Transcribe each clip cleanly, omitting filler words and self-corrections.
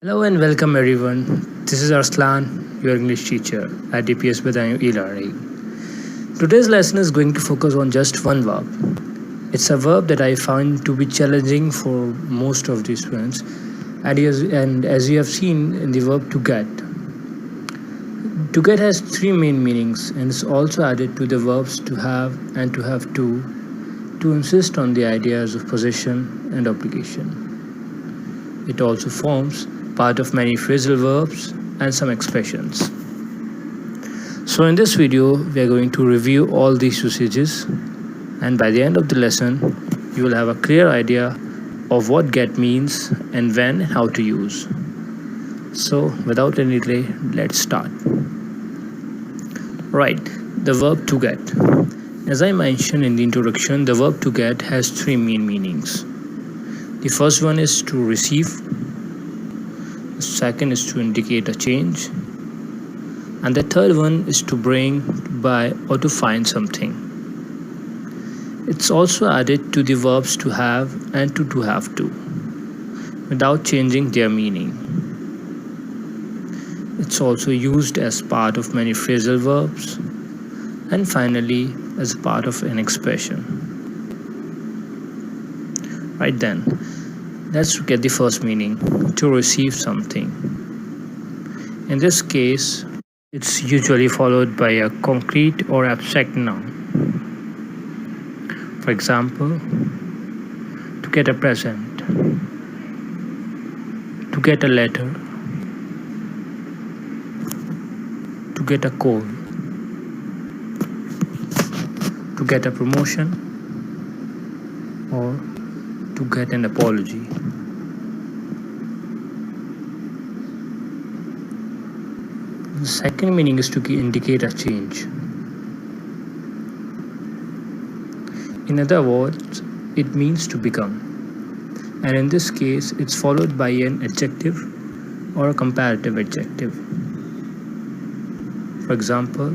Hello and welcome everyone. This is Arslan, your English teacher at DPS with e-learning. Today's lesson is going to focus on just one verb. It's a verb that I found to be challenging for most of the students. And as you have seen in the verb to get. To get has three main meanings and is also added to the verbs to have and to have to insist on the ideas of possession and obligation. It also forms part of many phrasal verbs and some expressions. So in this video, we are going to review all these usages, and by the end of the lesson, you will have a clear idea of what get means and when and how to use. So without any delay, let's start. Right, the verb to get. As I mentioned in the introduction, the verb to get has three main meanings. The first one is to receive, the second is to indicate a change, and the third one is to bring, to buy, or to find something. It's also added to the verbs to have and to have to, without changing their meaning. It's also used as part of many phrasal verbs, and finally as part of an expression. Right then, let's look at the first meaning, to receive something. In this case, it's usually followed by a concrete or abstract noun. For example, to get a present, to get a letter, to get a call, to get a promotion, or to get an apology. The second meaning is to indicate a change. In other words, it means to become. And in this case, it's followed by an adjective or a comparative adjective. For example,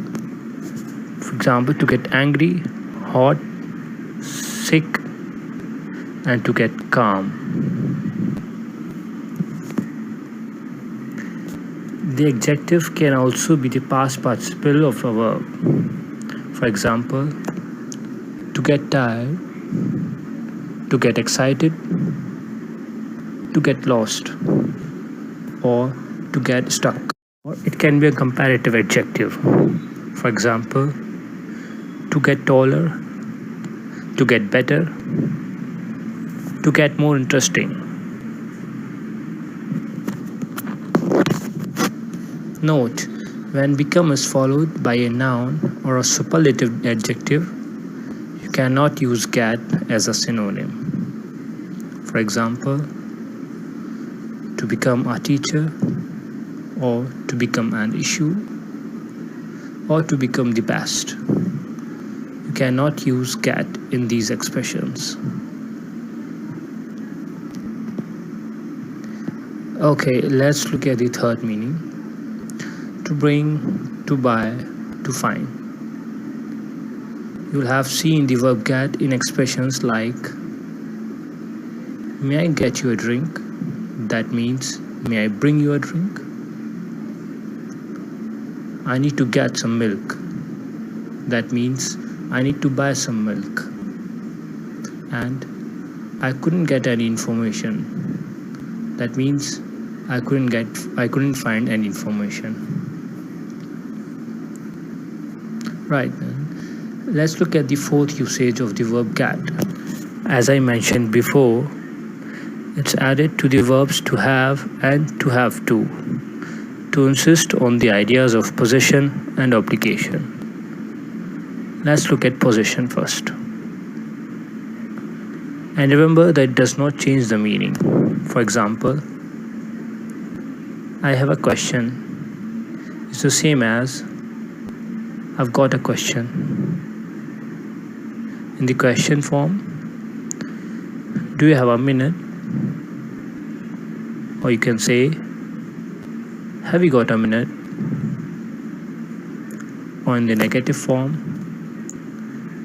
to get angry, hot, sick, and to get calm. The adjective can also be the past participle of a verb. For example, to get tired, to get excited, to get lost, or to get stuck. Or it can be a comparative adjective. For example, to get taller, to get better, to get more interesting. Note, when become is followed by a noun or a superlative adjective, you cannot use get as a synonym. For example, to become a teacher, or to become an issue, or to become the best. You cannot use get in these expressions. Okay, let's look at the third meaning. To bring, to buy, to find. You'll have seen the verb get in expressions like, may I get you a drink? That means, may I bring you a drink? I need to get some milk. That means, I need to buy some milk. And I couldn't get any information. That means, I couldn't find any information. Right then, let's look at the fourth usage of the verb get. As I mentioned before, it's added to the verbs to have and to have to insist on the ideas of possession and obligation. Let's look at possession first. And remember that it does not change the meaning. For example, I have a question. It's the same as I've got a question. In the question form, do you have a minute? Or you can say, have you got a minute? Or in the negative form,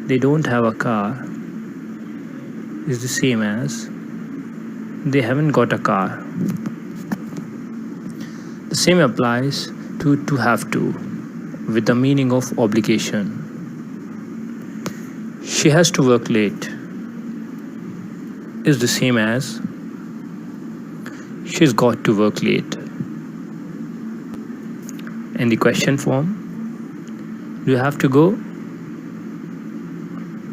they don't have a car is the same as they haven't got a car. The same applies to have to, with the meaning of obligation. She has to work late is the same as she's got to work late. In the question form, do you have to go?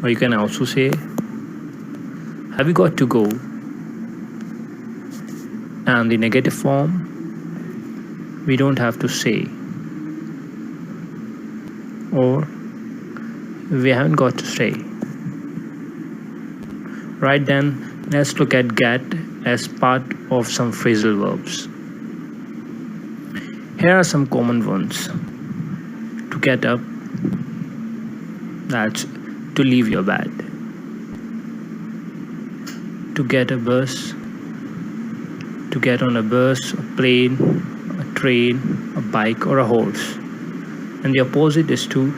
Or you can also say, have you got to go? And the negative form, we don't have to say, or we haven't got to say. Right then, let's look at get as part of some phrasal verbs. Here are some common ones. To get up, that's to leave your bed. To get a bus, to get on a bus, a plane, a train, a bike, or a horse. And the opposite is to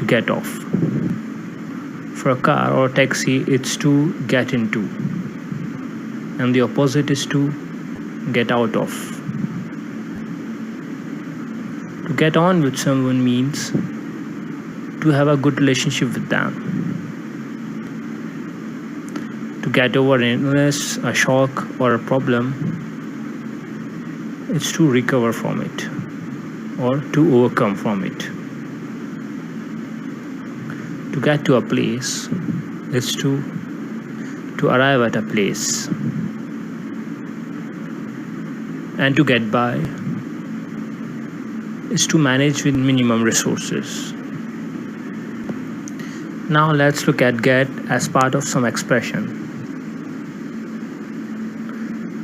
get off. For a car or a taxi, it's to get into. And the opposite is to get out of. To get on with someone means to have a good relationship with them. To get over an illness, a shock, or a problem, it's to recover from it or to overcome from it. To get to a place is to arrive at a place. And to get by is to manage with minimum resources. Now let's look at get as part of some expression.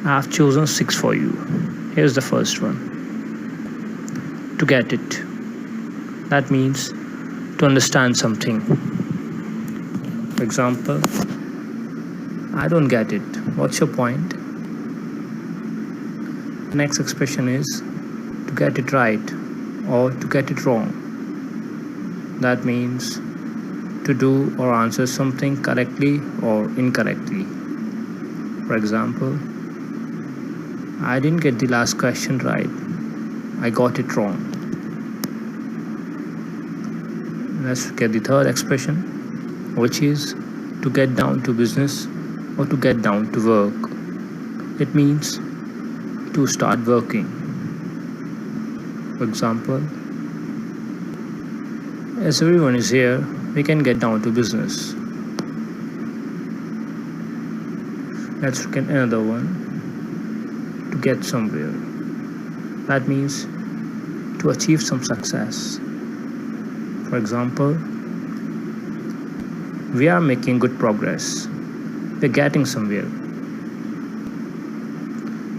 I have chosen 6 for you. Here's the first one. To get it. That means to understand something. For example, I don't get it. What's your point? The next expression is to get it right or to get it wrong. That means to do or answer something correctly or incorrectly. For example, I didn't get the last question right. I got it wrong. Let's get the third expression, which is to get down to business or to get down to work. It means to start working. For example, as everyone is here, we can get down to business. Let's look at another one. To get somewhere. That means to achieve some success. For example, we are making good progress. We're getting somewhere.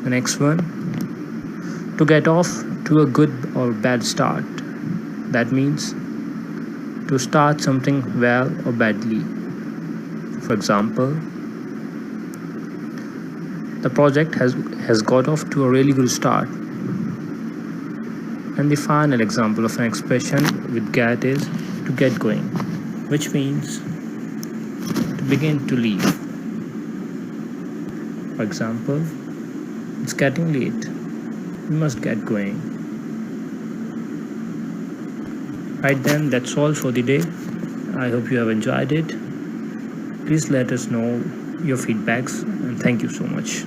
The next one, to get off to a good or bad start. That means to start something well or badly. For example, the project has got off to a really good start. And the final example of an expression with get is to get going, which means to begin to leave. For example, it's getting late. We must get going. Right then, that's all for the day. I hope you have enjoyed it. Please let us know your feedbacks and thank you so much.